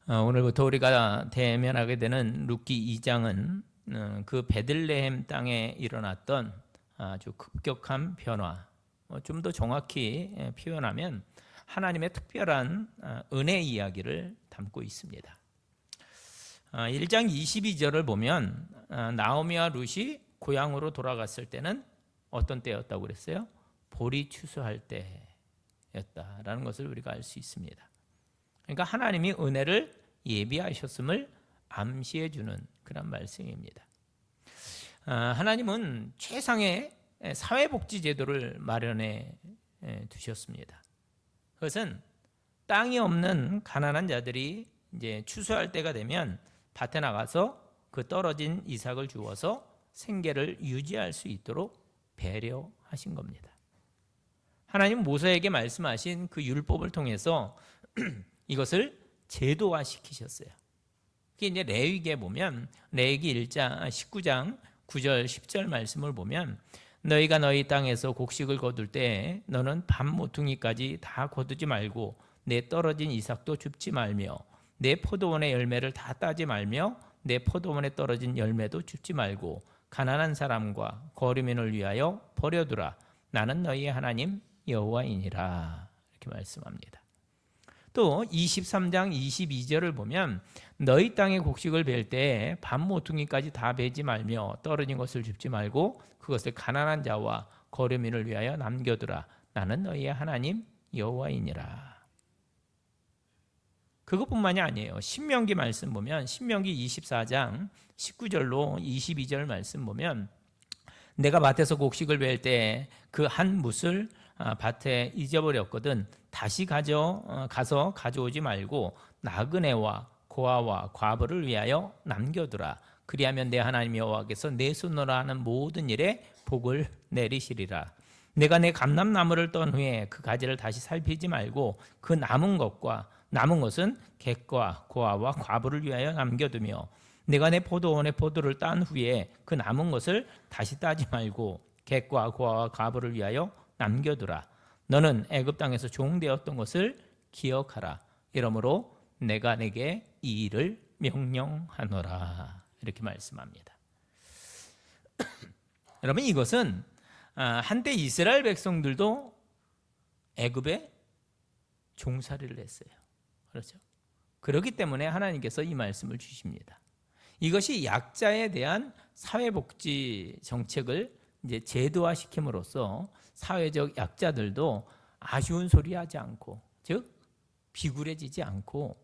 오늘부터 우리가 대면하게 되는 룻기 2장은 그 베들레헴 땅에 일어났던 아주 급격한 변화, 좀 더 정확히 표현하면 하나님의 특별한 은혜 이야기를 담고 있습니다. 1장 22절을 보면 나오미와 룻이 고향으로 돌아갔을 때는 어떤 때였다고 그랬어요? 보리 추수할 때였다라는 것을 우리가 알 수 있습니다. 그러니까 하나님이 은혜를 예비하셨음을 암시해 주는 그런 말씀입니다. 하나님은 최상의 사회복지제도를 마련해 두셨습니다. 그것은 땅이 없는 가난한 자들이 이제 추수할 때가 되면 밭에 나가서 그 떨어진 이삭을 주워서 생계를 유지할 수 있도록 배려하신 겁니다. 하나님 모세에게 말씀하신 그 율법을 통해서 이것을 제도화시키셨어요. 그게 이제 레위기에 보면 레위기 19장 9절 10절 말씀을 보면 너희가 너희 땅에서 곡식을 거둘 때 너는 반 모퉁이까지 다 거두지 말고 내 떨어진 이삭도 줍지 말며 내 포도원의 열매를 다 따지 말며 내 포도원에 떨어진 열매도 줍지 말고 가난한 사람과 거류민을 위하여 버려두라. 나는 너희의 하나님 여호와이니라. 이렇게 말씀합니다. 또 23장 22절을 보면 너희 땅의 곡식을 벨 때 반 모퉁이까지 다 베지 말며 떨어진 것을 줍지 말고 그것을 가난한 자와 거류민을 위하여 남겨두라. 나는 너희의 하나님 여호와이니라. 그것뿐만이 아니에요. 신명기 말씀 보면 신명기 24장 19절로 22절 말씀 보면 내가 밭에서 곡식을 벨 때 그 한 뭇을 밭에 잊어버렸거든 다시 가서 가져오지 말고 나그네와 고아와 과부를 위하여 남겨두라. 그리하면 내 하나님 여호와께서 내 손으로 하는 모든 일에 복을 내리시리라. 내가 내 감람나무를 떤 후에 그 가지를 다시 살피지 말고 그 남은 것은 객과 고아와 과부를 위하여 남겨두며 내가 내 포도원의 포도를 딴 후에 그 남은 것을 다시 따지 말고 객과 고아와 과부를 위하여 남겨두라. 너는 애굽 땅에서 종되었던 것을 기억하라. 이러므로 내가 내게 이 일을 명령하노라. 이렇게 말씀합니다. 여러분 이것은 한때 이스라엘 백성들도 애굽에 종살이를 했어요. 그렇죠? 그렇기 때문에 하나님께서 이 말씀을 주십니다. 이것이 약자에 대한 사회복지 정책을 이제 제도화시킴으로써 사회적 약자들도 아쉬운 소리 하지 않고, 즉 비굴해지지 않고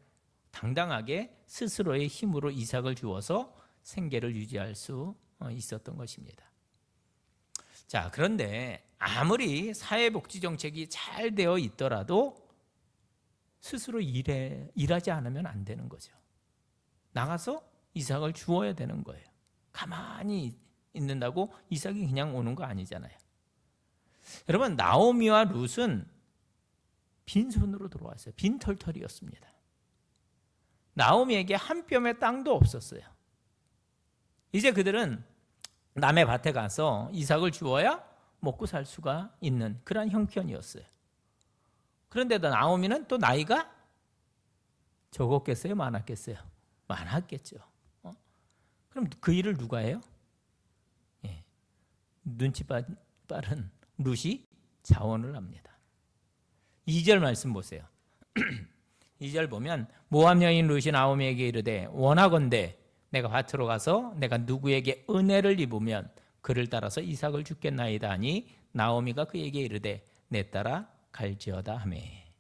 당당하게 스스로의 힘으로 이삭을 주어서 생계를 유지할 수 있었던 것입니다. 자, 그런데 아무리 사회복지 정책이 잘 되어 있더라도 스스로 일하지 않으면 안 되는 거죠. 나가서 이삭을 주어야 되는 거예요. 가만히 있는다고 이삭이 그냥 오는 거 아니잖아요. 여러분 나오미와 룻은 빈손으로 들어왔어요. 빈털털이었습니다. 나오미에게 한 뼘의 땅도 없었어요. 이제 그들은 남의 밭에 가서 이삭을 주어야 먹고 살 수가 있는 그런 형편이었어요. 그런데도 나오미는 또 나이가 적었겠어요? 많았겠어요? 많았겠죠. 그럼 그 일을 누가 해요? 눈치 빠른 룻이 자원을 합니다. 2절 말씀 보세요. 2절 보면 모압 여인 룻이 나오미에게 이르되 원하건대 내가 밭으로 가서 내가 누구에게 은혜를 입으면 그를 따라서 이삭을 주겠나이다 하니 나오미가 그에게 이르되 내 따라 갈지어다 하매.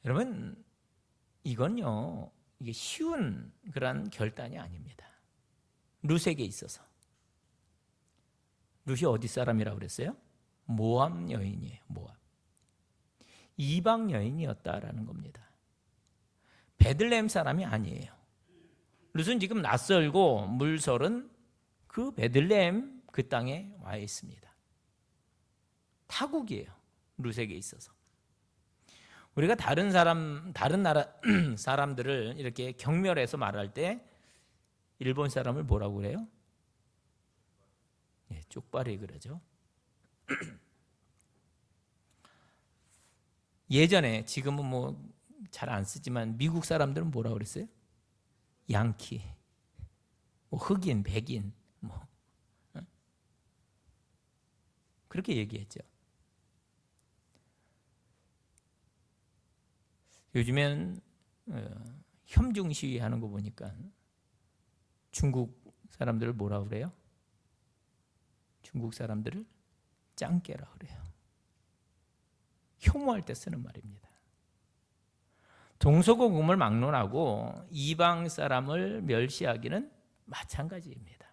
여러분 이건요 이게 쉬운 그런 결단이 아닙니다. 룻에게 있어서. 룻이 어디 사람이라고 그랬어요? 모압 여인이에요. 모압. 이방 여인이었다라는 겁니다. 베들레헴 사람이 아니에요. 룻은 지금 낯설고 물설은 그 베들레헴 그 땅에 와 있습니다. 타국이에요. 룻에게 있어서. 우리가 다른 나라 사람들을 이렇게 경멸해서 말할 때 일본 사람을 뭐라고 그래요? 쪽발이 그러죠. 예전에, 지금은 뭐 잘 안 쓰지만 미국 사람들은 뭐라 그랬어요? 양키, 뭐 흑인, 백인, 뭐 그렇게 얘기했죠. 요즘엔 혐중 시위하는 거 보니까 중국 사람들을 뭐라 그래요? 중국 사람들을 짱깨라 그래요. 혐오할 때 쓰는 말입니다. 동서고금을 막론하고 이방 사람을 멸시하기는 마찬가지입니다.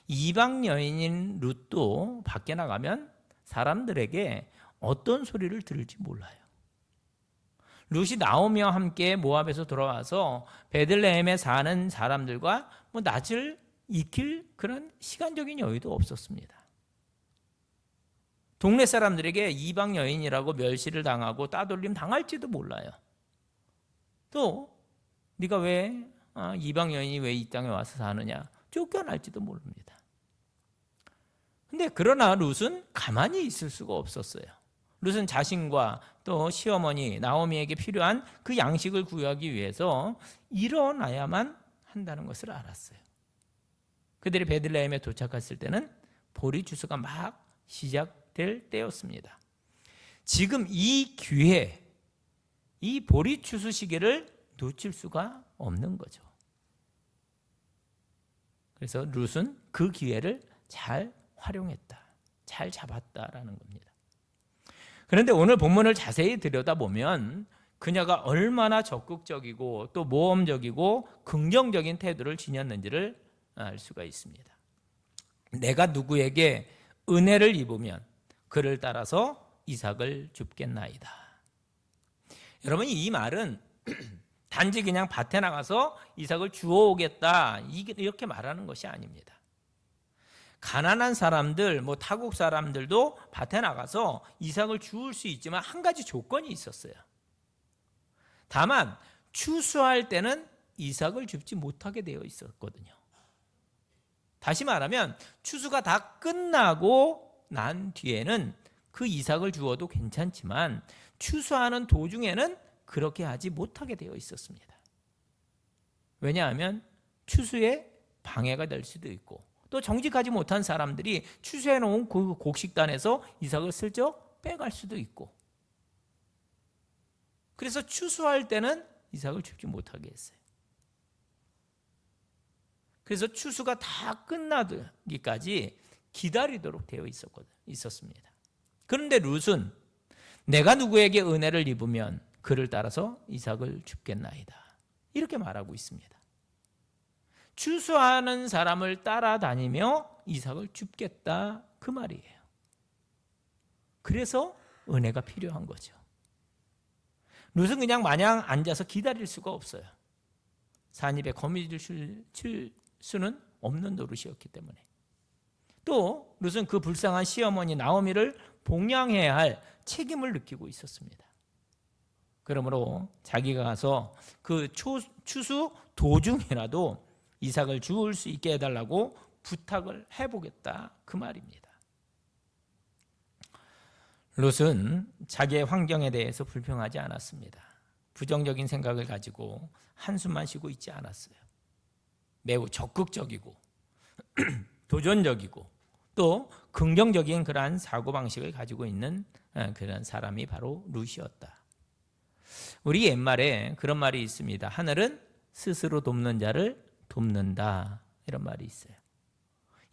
이방 여인인 룻도 밖에 나가면 사람들에게 어떤 소리를 들을지 몰라요. 룻이 나오미와 함께 모압에서 돌아와서 베들레헴에 사는 사람들과 뭐 낯을 익힐 그런 시간적인 여유도 없었습니다. 동네 사람들에게 이방 여인이라고 멸시를 당하고 따돌림 당할지도 몰라요. 또 네가 왜 이방 여인이 왜 이 땅에 와서 사느냐 쫓겨날지도 모릅니다. 근데 그러나 룻은 가만히 있을 수가 없었어요. 룻은 자신과 또 시어머니 나오미에게 필요한 그 양식을 구하기 위해서 일어나야만 한다는 것을 알았어요. 그들이 베들레헴에 도착했을 때는 보리 추수가 막 시작될 때였습니다. 지금 이 기회, 이 보리 추수 시기를 놓칠 수가 없는 거죠. 그래서 룻은 그 기회를 잘 활용했다, 잘 잡았다라는 겁니다. 그런데 오늘 본문을 자세히 들여다보면 그녀가 얼마나 적극적이고 또 모험적이고 긍정적인 태도를 지녔는지를 알 수가 있습니다. 내가 누구에게 은혜를 입으면 그를 따라서 이삭을 줍겠나이다. 여러분, 이 말은 단지 그냥 밭에 나가서 이삭을 주워오겠다 이렇게 말하는 것이 아닙니다. 가난한 사람들, 뭐 타국 사람들도 밭에 나가서 이삭을 주울 수 있지만 한 가지 조건이 있었어요. 다만 추수할 때는 이삭을 줍지 못하게 되어 있었거든요. 다시 말하면 추수가 다 끝나고 난 뒤에는 그 이삭을 주어도 괜찮지만 추수하는 도중에는 그렇게 하지 못하게 되어 있었습니다. 왜냐하면 추수에 방해가 될 수도 있고 또 정직하지 못한 사람들이 추수해 놓은 그 곡식단에서 이삭을 슬쩍 빼갈 수도 있고, 그래서 추수할 때는 이삭을 줍지 못하게 했어요. 그래서 추수가 다 끝나기까지 기다리도록 되어 있었습니다. 그런데 룻은 내가 누구에게 은혜를 입으면 그를 따라서 이삭을 줍겠나이다 이렇게 말하고 있습니다. 추수하는 사람을 따라다니며 이삭을 줍겠다 그 말이에요. 그래서 은혜가 필요한 거죠. 룻은 그냥 마냥 앉아서 기다릴 수가 없어요. 산입에 거미줄 칠 수는 없는 노릇이었기 때문에. 또 룻은 그 불쌍한 시어머니 나오미를 봉양해야 할 책임을 느끼고 있었습니다. 그러므로 자기가 가서 그 추수 도중이라도 이삭을 주울 수 있게 해달라고 부탁을 해보겠다 그 말입니다. 룻은 자기의 환경에 대해서 불평하지 않았습니다. 부정적인 생각을 가지고 한숨만 쉬고 있지 않았어요. 매우 적극적이고 도전적이고 또 긍정적인 그러한 사고방식을 가지고 있는 그런 사람이 바로 룻이었다. 우리 옛말에 그런 말이 있습니다. 하늘은 스스로 돕는 자를 돕는다 이런 말이 있어요.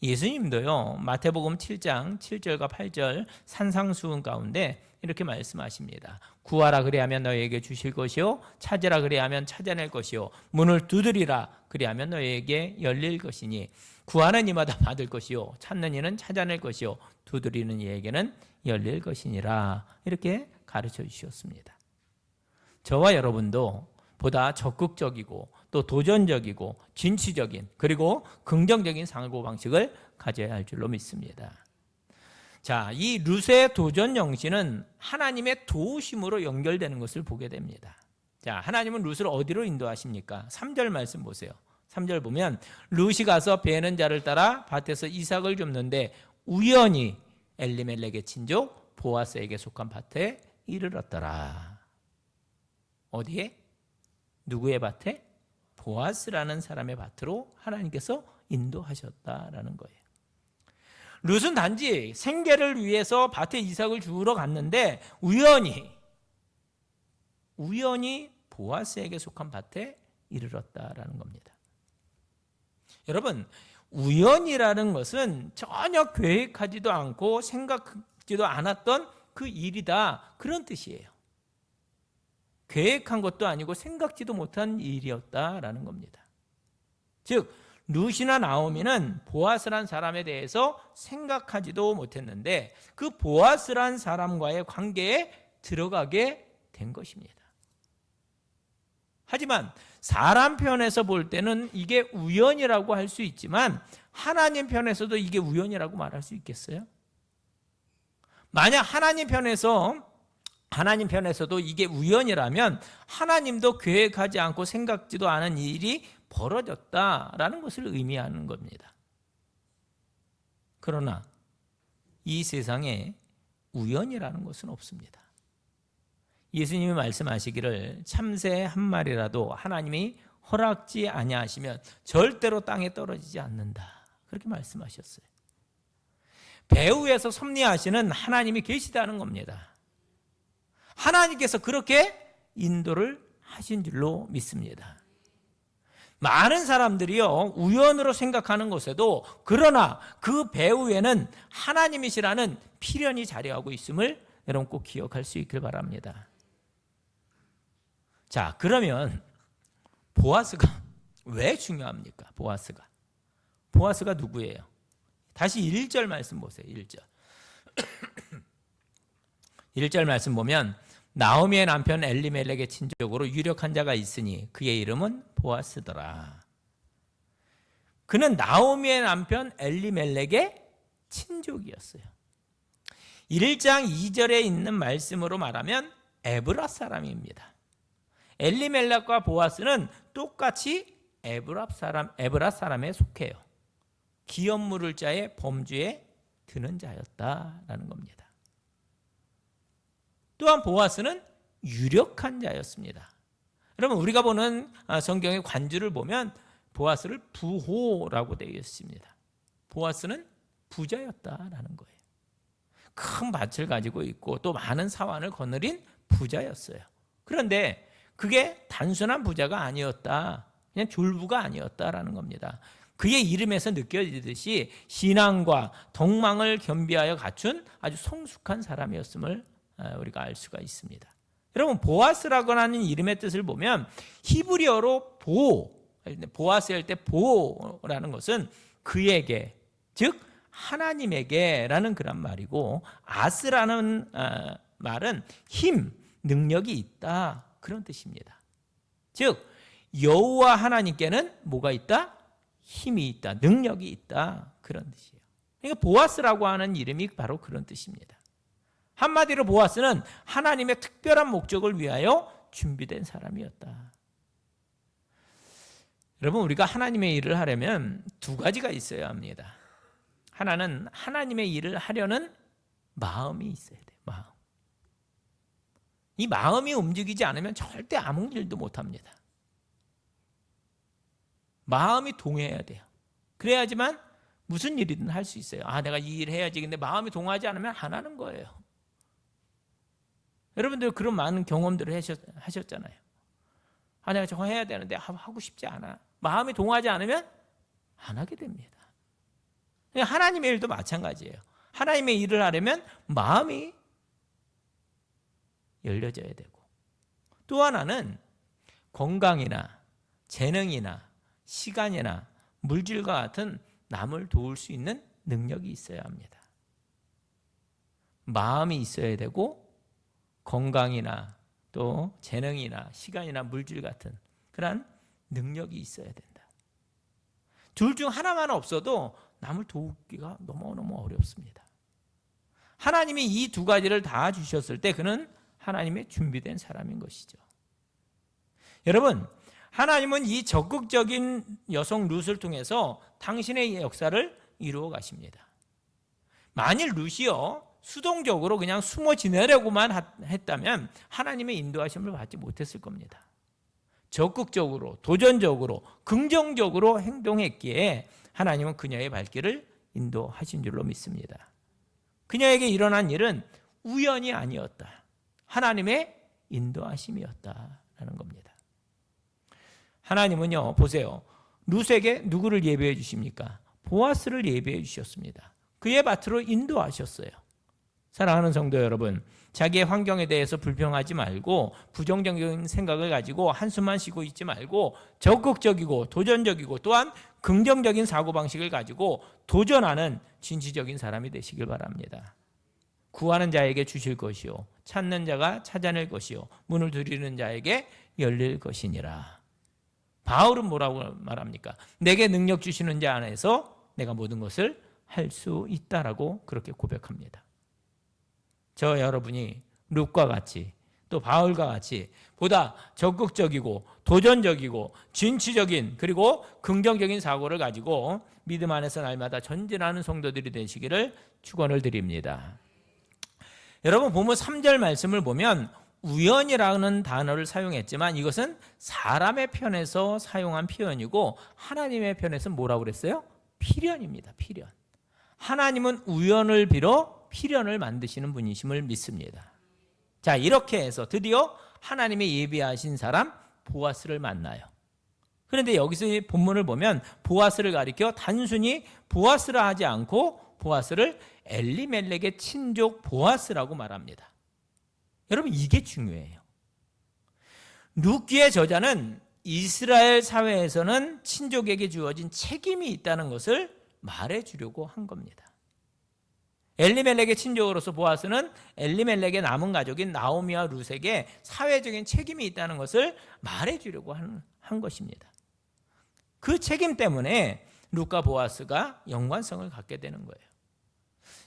예수님도요 마태복음 7장 7절과 8절 산상수훈 가운데 이렇게 말씀하십니다. 구하라 그리하면 너희에게 주실 것이요 찾으라 그리하면 찾아낼 것이요 문을 두드리라 그리하면 너희에게 열릴 것이니 구하는 이마다 받을 것이요 찾는 이는 찾아낼 것이요 두드리는 이에게는 열릴 것이니라 이렇게 가르쳐 주셨습니다. 저와 여러분도 보다 적극적이고 또 도전적이고 진취적인 그리고 긍정적인 사고방식을 가져야 할 줄로 믿습니다. 자, 이 룻의 도전 정신은 하나님의 도우심으로 연결되는 것을 보게 됩니다. 자, 하나님은 룻을 어디로 인도하십니까? 3절 말씀 보세요. 3절 보면 룻이 가서 베는 자를 따라 밭에서 이삭을 줍는데 우연히 엘리멜렉의 친족 보아스에게 속한 밭에 이르렀더라. 어디에? 누구의 밭에? 보아스라는 사람의 밭으로 하나님께서 인도하셨다라는 거예요. 룻은 단지 생계를 위해서 밭에 이삭을 주우러 갔는데 우연히 보아스에게 속한 밭에 이르렀다라는 겁니다. 여러분, 우연이라는 것은 전혀 계획하지도 않고 생각지도 않았던 그 일이다, 그런 뜻이에요. 계획한 것도 아니고 생각지도 못한 일이었다라는 겁니다. 즉 룻이나 나오미는 보아스란 사람에 대해서 생각하지도 못했는데 그 보아스란 사람과의 관계에 들어가게 된 것입니다. 하지만 사람 편에서 볼 때는 이게 우연이라고 할 수 있지만 하나님 편에서도 이게 우연이라고 말할 수 있겠어요? 만약 하나님 편에서도 이게 우연이라면 하나님도 계획하지 않고 생각지도 않은 일이 벌어졌다라는 것을 의미하는 겁니다. 그러나 이 세상에 우연이라는 것은 없습니다. 예수님이 말씀하시기를 참새 한 마리라도 하나님이 허락지 아니하시면 절대로 땅에 떨어지지 않는다, 그렇게 말씀하셨어요. 배후에서 섭리하시는 하나님이 계시다는 겁니다. 하나님께서 그렇게 인도를 하신 줄로 믿습니다. 많은 사람들이요 우연으로 생각하는 것에도 그러나 그 배후에는 하나님이시라는 필연이 자리하고 있음을 여러분 꼭 기억할 수 있길 바랍니다. 자, 그러면 보아스가 왜 중요합니까? 보아스가 누구예요? 다시 1절 말씀 보세요. 1절 1절 말씀 보면 나오미의 남편 엘리멜렉의 친족으로 유력한 자가 있으니 그의 이름은 보아스더라. 그는 나오미의 남편 엘리멜렉의 친족이었어요. 1장 2절에 있는 말씀으로 말하면 에브라 사람입니다. 엘리멜렉과 보아스는 똑같이 에브라 사람에 속해요. 기업 물을 자의 범주에 드는 자였다라는 겁니다. 또한 보아스는 유력한 자였습니다. 여러분, 우리가 보는 성경의 관주를 보면 보아스를 부호라고 되어 있습니다. 보아스는 부자였다라는 거예요. 큰 밭을 가지고 있고 또 많은 사환을 거느린 부자였어요. 그런데 그게 단순한 부자가 아니었다, 그냥 졸부가 아니었다라는 겁니다. 그의 이름에서 느껴지듯이 신앙과 덕망을 겸비하여 갖춘 아주 성숙한 사람이었음을 우리가 알 수가 있습니다. 여러분, 보아스라고 하는 이름의 뜻을 보면 히브리어로 보아스 할 때 보라는 것은 그에게, 즉 하나님에게라는 그런 말이고, 아스라는 말은 힘, 능력이 있다, 그런 뜻입니다. 즉 여호와 하나님께는 뭐가 있다? 힘이 있다, 능력이 있다, 그런 뜻이에요. 그러니까 보아스라고 하는 이름이 바로 그런 뜻입니다. 한마디로 보아스는 하나님의 특별한 목적을 위하여 준비된 사람이었다. 여러분, 우리가 하나님의 일을 하려면 두 가지가 있어야 합니다. 하나는 하나님의 일을 하려는 마음이 있어야 돼요. 마음. 이 마음이 움직이지 않으면 절대 아무 일도 못합니다. 마음이 동해야 돼요. 그래야지만 무슨 일이든 할 수 있어요. 내가 이 일 해야지. 근데 마음이 동하지 않으면 안 하는 거예요. 여러분들 그런 많은 경험들을 하셨잖아요. 내가 저거 해야 되는데 하고 싶지 않아. 마음이 동하지 않으면 안 하게 됩니다. 하나님의 일도 마찬가지예요. 하나님의 일을 하려면 마음이 열려져야 되고, 또 하나는 건강이나 재능이나 시간이나 물질과 같은 남을 도울 수 있는 능력이 있어야 합니다. 마음이 있어야 되고 건강이나 또 재능이나 시간이나 물질 같은 그런 능력이 있어야 된다. 둘 중 하나만 없어도 남을 도우기가 너무너무 어렵습니다. 하나님이 이 두 가지를 다 주셨을 때 그는 하나님의 준비된 사람인 것이죠. 여러분, 하나님은 이 적극적인 여성 룻을 통해서 당신의 역사를 이루어 가십니다. 만일 룻이요 수동적으로 그냥 숨어 지내려고만 했다면 하나님의 인도하심을 받지 못했을 겁니다. 적극적으로, 도전적으로, 긍정적으로 행동했기에 하나님은 그녀의 발길을 인도하신 줄로 믿습니다. 그녀에게 일어난 일은 우연이 아니었다. 하나님의 인도하심이었다라는 겁니다. 하나님은요, 보세요. 룻에게 누구를 예비해 주십니까? 보아스를 예비해 주셨습니다. 그의 밭으로 인도하셨어요. 사랑하는 성도 여러분, 자기의 환경에 대해서 불평하지 말고 부정적인 생각을 가지고 한숨만 쉬고 있지 말고 적극적이고 도전적이고 또한 긍정적인 사고방식을 가지고 도전하는 진취적인 사람이 되시길 바랍니다. 구하는 자에게 주실 것이요 찾는 자가 찾아낼 것이요 문을 두드리는 자에게 열릴 것이니라. 바울은 뭐라고 말합니까? 내게 능력 주시는 자 안에서 내가 모든 것을 할 수 있다라고 그렇게 고백합니다. 저 여러분이 룻과 같이 또 바울과 같이 보다 적극적이고 도전적이고 진취적인 그리고 긍정적인 사고를 가지고 믿음 안에서 날마다 전진하는 성도들이 되시기를 축원을 드립니다. 여러분 본문 3절 말씀을 보면 우연이라는 단어를 사용했지만 이것은 사람의 편에서 사용한 표현이고 하나님의 편에서는 뭐라고 그랬어요? 필연입니다. 필연. 하나님은 우연을 빌어 필연을 만드시는 분이심을 믿습니다. 자, 이렇게 해서 드디어 하나님의 예비하신 사람 보아스를 만나요. 그런데 여기서 이 본문을 보면 보아스를 가리켜 단순히 보아스라 하지 않고 보아스를 엘리멜렉의 친족 보아스라고 말합니다. 여러분 이게 중요해요. 룻기의 저자는 이스라엘 사회에서는 친족에게 주어진 책임이 있다는 것을 말해주려고 한 겁니다. 엘리멜렉의 친족으로서 보아스는 엘리멜렉의 남은 가족인 나오미와 룻에게 사회적인 책임이 있다는 것을 말해주려고 한 것입니다. 그 책임 때문에 룻과 보아스가 연관성을 갖게 되는 거예요.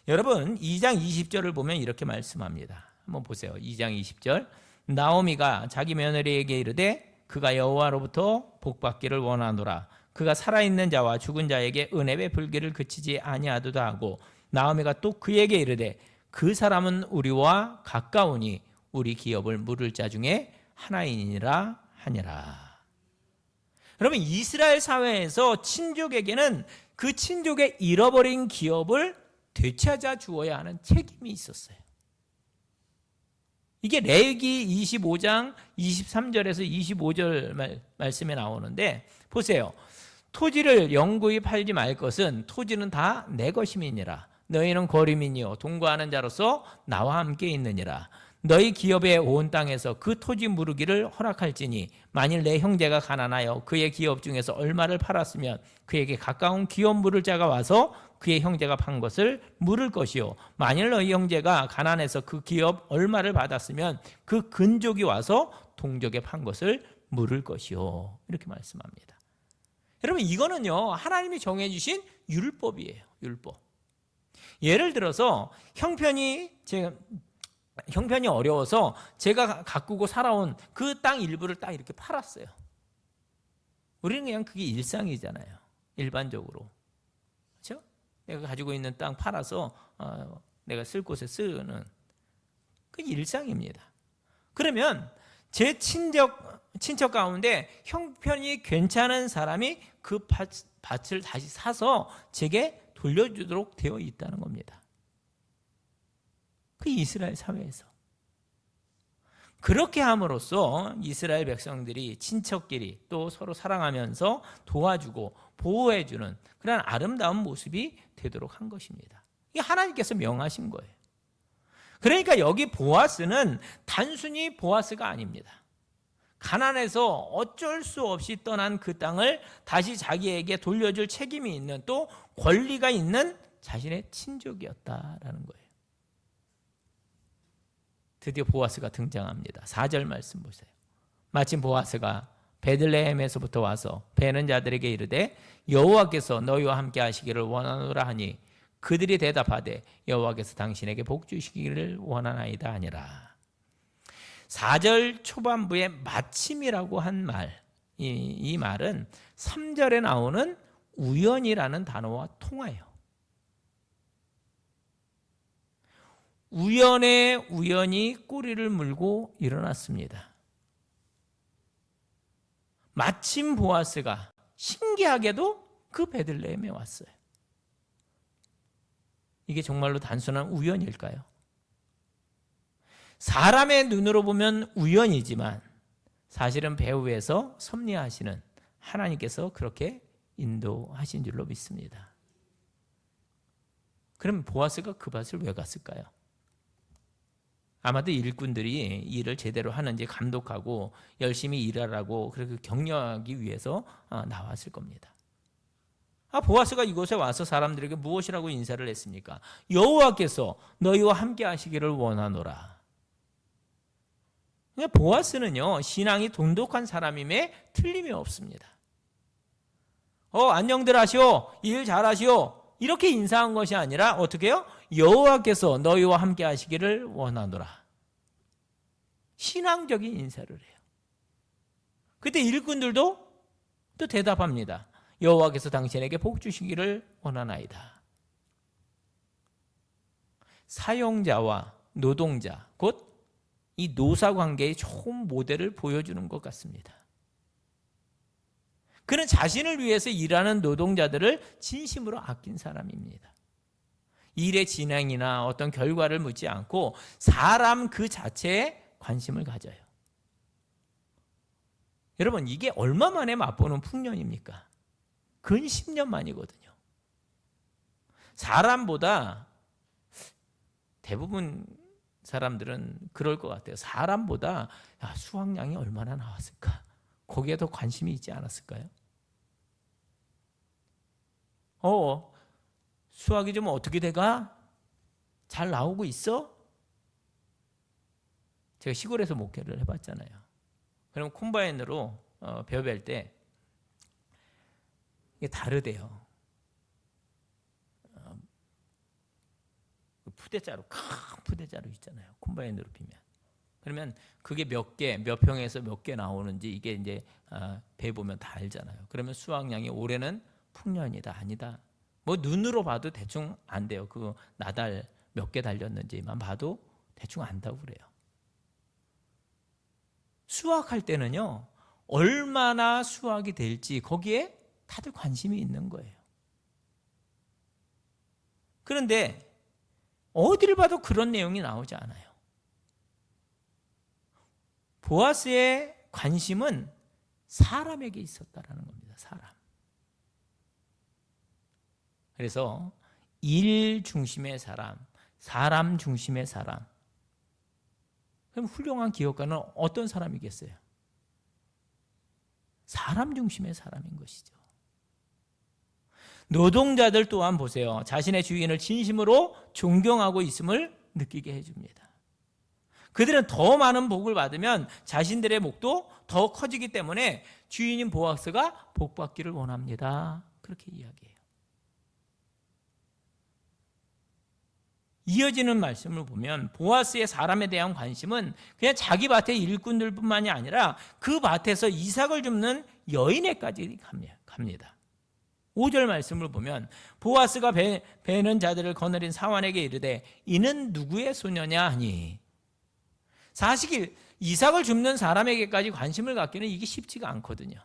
여러분 2장 20절을 보면 이렇게 말씀합니다. 한번 보세요. 2장 20절 나오미가 자기 며느리에게 이르되 그가 여호와로부터 복받기를 원하노라. 그가 살아있는 자와 죽은 자에게 은혜 베풀기를 그치지 아니하도다 하고 나오미가 또 그에게 이르되 그 사람은 우리와 가까우니 우리 기업을 물을 자 중에 하나이니라 하니라. 여러분 이스라엘 사회에서 친족에게는 그 친족의 잃어버린 기업을 되찾아 주어야 하는 책임이 있었어요. 이게 레위기 25장 23절에서 25절 말씀에 나오는데 보세요. 토지를 영구히 팔지 말 것은 토지는 다 내 것임이니라. 너희는 거류민이요 동거하는 자로서 나와 함께 있느니라. 너희 기업의 온 땅에서 그 토지 무르기를 허락할지니 만일 내 형제가 가난하여 그의 기업 중에서 얼마를 팔았으면 그에게 가까운 기업 물을 자가 와서 그의 형제가 판 것을 물을 것이요 만일 너희 형제가 가난해서 그 기업 얼마를 받았으면 그 근족이 와서 동족에 판 것을 물을 것이요 이렇게 말씀합니다. 여러분 이거는요 하나님이 정해주신 율법이에요. 율법. 예를 들어서 형편이 어려워서 제가 가꾸고 살아온 그 땅 일부를 딱 이렇게 팔았어요. 우리는 그냥 그게 일상이잖아요. 일반적으로. 그렇죠? 내가 가지고 있는 땅 팔아서 내가 쓸 곳에 쓰는 그 일상입니다. 그러면 제 친척 가운데 형편이 괜찮은 사람이 그 밭을 다시 사서 제게 돌려주도록 되어 있다는 겁니다. 그 이스라엘 사회에서 그렇게 함으로써 이스라엘 백성들이 친척끼리 또 서로 사랑하면서 도와주고 보호해주는 그런 아름다운 모습이 되도록 한 것입니다. 이게 하나님께서 명하신 거예요. 그러니까 여기 보아스는 단순히 보아스가 아닙니다. 가난해서 어쩔 수 없이 떠난 그 땅을 다시 자기에게 돌려줄 책임이 있는 또 권리가 있는 자신의 친족이었다라는 거예요. 드디어 보아스가 등장합니다. 4절 말씀 보세요. 마침 보아스가 베들레헴에서부터 와서 베는 자들에게 이르되 여호와께서 너희와 함께 하시기를 원하노라 하니 그들이 대답하되 여호와께서 당신에게 복 주시기를 원하나이다 하니라. 4절 초반부에 마침이라고 한 말, 이 말은 3절에 나오는 우연이라는 단어와 통하여 우연히 꼬리를 물고 일어났습니다. 마침 보아스가 신기하게도 그 베들레헴에 왔어요. 이게 정말로 단순한 우연일까요? 사람의 눈으로 보면 우연이지만 사실은 배후에서 섭리하시는 하나님께서 그렇게 인도하신 줄로 믿습니다. 그럼 보아스가 그 밭을 왜 갔을까요? 아마도 일꾼들이 일을 제대로 하는지 감독하고 열심히 일하라고 그렇게 격려하기 위해서 나왔을 겁니다. 보아스가 이곳에 와서 사람들에게 무엇이라고 인사를 했습니까? 여호와께서 너희와 함께 하시기를 원하노라. 보아스는요, 신앙이 돈독한 사람임에 틀림이 없습니다. 안녕들 하시오, 일 잘하시오, 이렇게 인사한 것이 아니라 어떻게 해요? 여호와께서 너희와 함께 하시기를 원하노라. 신앙적인 인사를 해요. 그때 일꾼들도 또 대답합니다. 여호와께서 당신에게 복 주시기를 원하나이다. 사용자와 노동자, 곧 이 노사관계의 좋은 모델을 보여주는 것 같습니다. 그는 자신을 위해서 일하는 노동자들을 진심으로 아낀 사람입니다. 일의 진행이나 어떤 결과를 묻지 않고 사람 그 자체에 관심을 가져요. 여러분, 이게 얼마 만에 맛보는 풍년입니까? 근 10년 만이거든요. 사람보다 대부분 사람들은 그럴 것 같아요. 사람보다 수확량이 얼마나 나왔을까? 거기에 더 관심이 있지 않았을까요? 수확이 좀 어떻게 돼가? 잘 나오고 있어? 제가 시골에서 목회를 해봤잖아요. 그럼 콤바인으로 벼벨 때 이게 다르대요. 푸대자루, 큰 푸대자루 있잖아요. 콤바인으로 피면. 그러면 그게 몇 평에서 몇 개 나오는지 이게 이제 배 보면 다 알잖아요. 그러면 수확량이 올해는 풍년이다, 아니다. 뭐 눈으로 봐도 대충 안 돼요. 그 나달 몇 개 달렸는지만 봐도 대충 안다고 그래요. 수확할 때는요, 얼마나 수확이 될지 거기에 다들 관심이 있는 거예요. 그런데 어디를 봐도 그런 내용이 나오지 않아요. 보아스의 관심은 사람에게 있었다라는 겁니다. 그래서 일 중심의 사람, 사람 중심의 사람. 그럼 훌륭한 기업가는 어떤 사람이겠어요? 사람 중심의 사람인 것이죠. 노동자들 또한 보세요. 자신의 주인을 진심으로 존경하고 있음을 느끼게 해줍니다. 그들은 더 많은 복을 받으면 자신들의 목도 더 커지기 때문에 주인인 보아스가 복받기를 원합니다. 그렇게 이야기해요. 이어지는 말씀을 보면 보아스의 사람에 대한 관심은 그냥 자기 밭의 일꾼들뿐만이 아니라 그 밭에서 이삭을 줍는 여인에까지 갑니다. 5절 말씀을 보면 보아스가 베는 자들을 거느린 사환에게 이르되 이는 누구의 소녀냐 하니, 사실 이삭을 줍는 사람에게까지 관심을 갖기는 이게 쉽지가 않거든요.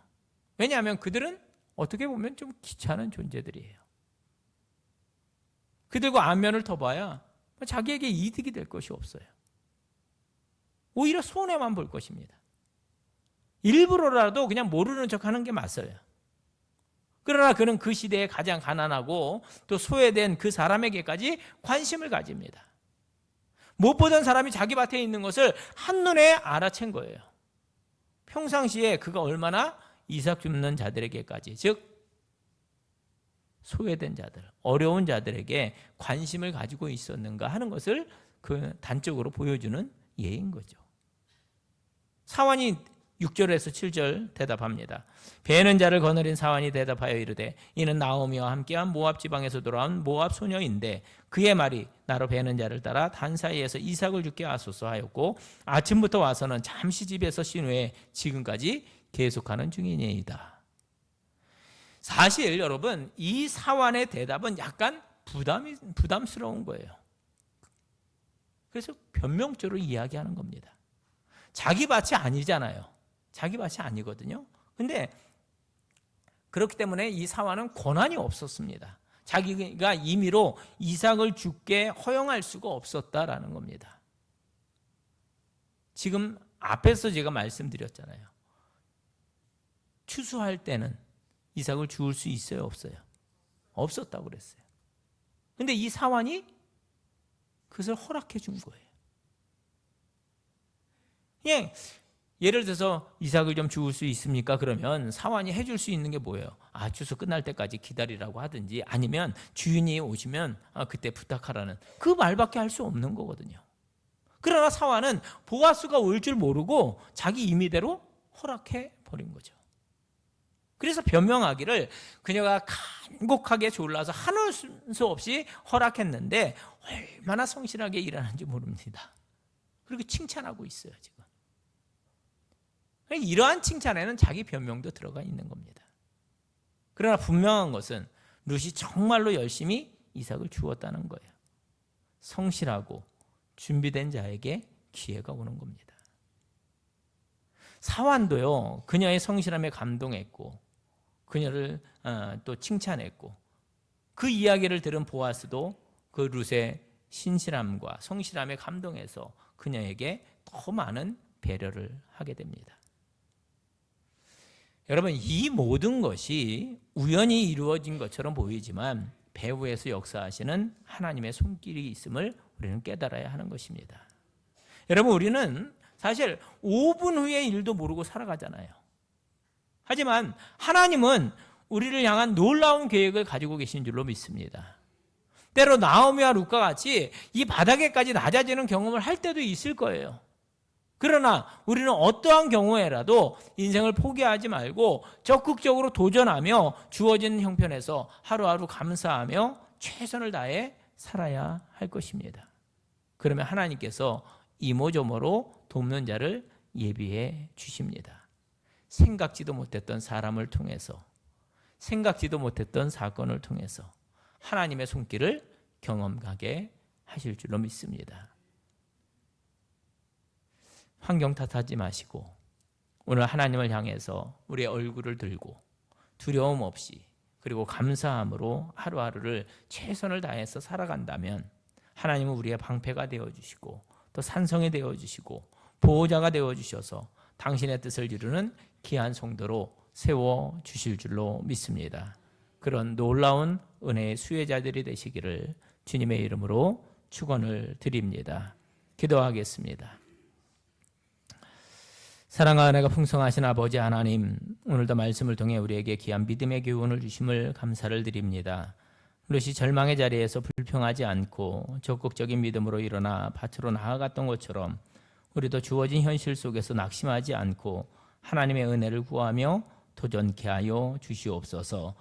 왜냐하면 그들은 어떻게 보면 좀 귀찮은 존재들이에요. 그들과 안면을 터봐야 자기에게 이득이 될 것이 없어요. 오히려 손해만 볼 것입니다. 일부러라도 그냥 모르는 척하는 게 맞아요. 그러나 그는 그 시대에 가장 가난하고 또 소외된 그 사람에게까지 관심을 가집니다. 못 보던 사람이 자기 밭에 있는 것을 한눈에 알아챈 거예요. 평상시에 그가 얼마나 이삭 줍는 자들에게까지, 즉 소외된 자들, 어려운 자들에게 관심을 가지고 있었는가 하는 것을 그 단적으로 보여주는 예인 거죠. 사환이 6절에서 7절 대답합니다. 베는 자를 거느린 사환이 대답하여 이르되 이는 나오미와 함께한 모압 지방에서 돌아온 모압 소녀인데 그의 말이 나로 베는 자를 따라 단 사이에서 이삭을 주게 하소서 하였고 아침부터 와서는 잠시 집에서 쉰 후에 지금까지 계속하는 중이니이다. 사실 여러분, 이 사환의 대답은 약간 부담스러운 거예요. 그래서 변명조로 이야기하는 겁니다. 자기 밭이 아니잖아요. 자기 밭이 아니거든요. 근데 그렇기 때문에 이 사환은 권한이 없었습니다. 자기가 임의로 이삭을 죽게 허용할 수가 없었다라는 겁니다. 지금 앞에서 제가 말씀드렸잖아요. 추수할 때는 이삭을 죽을 수 있어요, 없어요? 없었다고 그랬어요. 근데 이 사환이 그것을 허락해 준 거예요. 예, 예를 들어서 이삭을 좀 죽을 수 있습니까? 그러면 사환이 해줄 수 있는 게 뭐예요? 추수 끝날 때까지 기다리라고 하든지, 아니면 주인이 오시면 그때 부탁하라는 그 말밖에 할 수 없는 거거든요. 그러나 사환은 보아스가 올 줄 모르고 자기 임의대로 허락해 버린 거죠. 그래서 변명하기를 그녀가 간곡하게 졸라서 한올 수 없이 허락했는데 얼마나 성실하게 일하는지 모릅니다. 그렇게 칭찬하고 있어요, 지금. 이러한 칭찬에는 자기 변명도 들어가 있는 겁니다. 그러나 분명한 것은 룻이 정말로 열심히 이삭을 주었다는 거예요. 성실하고 준비된 자에게 기회가 오는 겁니다. 사환도요, 그녀의 성실함에 감동했고 그녀를 또 칭찬했고, 그 이야기를 들은 보아스도 그 룻의 신실함과 성실함에 감동해서 그녀에게 더 많은 배려를 하게 됩니다. 여러분, 이 모든 것이 우연히 이루어진 것처럼 보이지만 배후에서 역사하시는 하나님의 손길이 있음을 우리는 깨달아야 하는 것입니다. 여러분, 우리는 사실 5분 후의 일도 모르고 살아가잖아요. 하지만 하나님은 우리를 향한 놀라운 계획을 가지고 계신 줄로 믿습니다. 때로 나오미와 룻과 같이 이 바닥에까지 낮아지는 경험을 할 때도 있을 거예요. 그러나 우리는 어떠한 경우에라도 인생을 포기하지 말고 적극적으로 도전하며 주어진 형편에서 하루하루 감사하며 최선을 다해 살아야 할 것입니다. 그러면 하나님께서 이모저모로 돕는 자를 예비해 주십니다. 생각지도 못했던 사람을 통해서, 생각지도 못했던 사건을 통해서 하나님의 손길을 경험하게 하실 줄로 믿습니다. 환경 탓하지 마시고 오늘 하나님을 향해서 우리의 얼굴을 들고 두려움 없이 그리고 감사함으로 하루하루를 최선을 다해서 살아간다면 하나님은 우리의 방패가 되어주시고 또 산성이 되어주시고 보호자가 되어주셔서 당신의 뜻을 이루는 귀한 성도로 세워주실 줄로 믿습니다. 그런 놀라운 은혜의 수혜자들이 되시기를 주님의 이름으로 축원을 드립니다. 기도하겠습니다. 사랑과 은혜가 풍성하신 아버지 하나님, 오늘도 말씀을 통해 우리에게 귀한 믿음의 교훈을 주심을 감사를 드립니다. 룻이 절망의 자리에서 불평하지 않고 적극적인 믿음으로 일어나 밭으로 나아갔던 것처럼 우리도 주어진 현실 속에서 낙심하지 않고 하나님의 은혜를 구하며 도전케 하여 주시옵소서.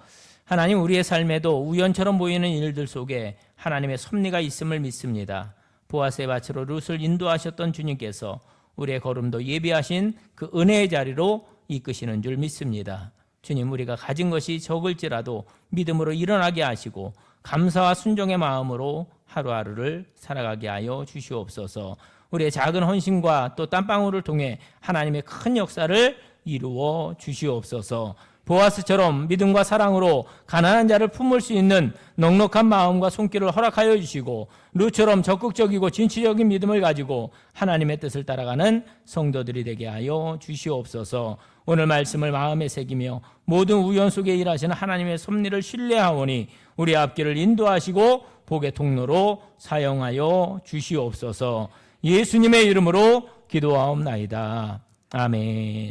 하나님, 우리의 삶에도 우연처럼 보이는 일들 속에 하나님의 섭리가 있음을 믿습니다. 보아스의 밭으로 룻을 인도하셨던 주님께서 우리의 걸음도 예비하신 그 은혜의 자리로 이끄시는 줄 믿습니다. 주님, 우리가 가진 것이 적을지라도 믿음으로 일어나게 하시고 감사와 순종의 마음으로 하루하루를 살아가게 하여 주시옵소서. 우리의 작은 헌신과 또 땀방울을 통해 하나님의 큰 역사를 이루어 주시옵소서. 보아스처럼 믿음과 사랑으로 가난한 자를 품을 수 있는 넉넉한 마음과 손길을 허락하여 주시고 룻처럼 적극적이고 진취적인 믿음을 가지고 하나님의 뜻을 따라가는 성도들이 되게 하여 주시옵소서. 오늘 말씀을 마음에 새기며 모든 우연 속에 일하시는 하나님의 섭리를 신뢰하오니 우리 앞길을 인도하시고 복의 통로로 사용하여 주시옵소서. 예수님의 이름으로 기도하옵나이다. 아멘.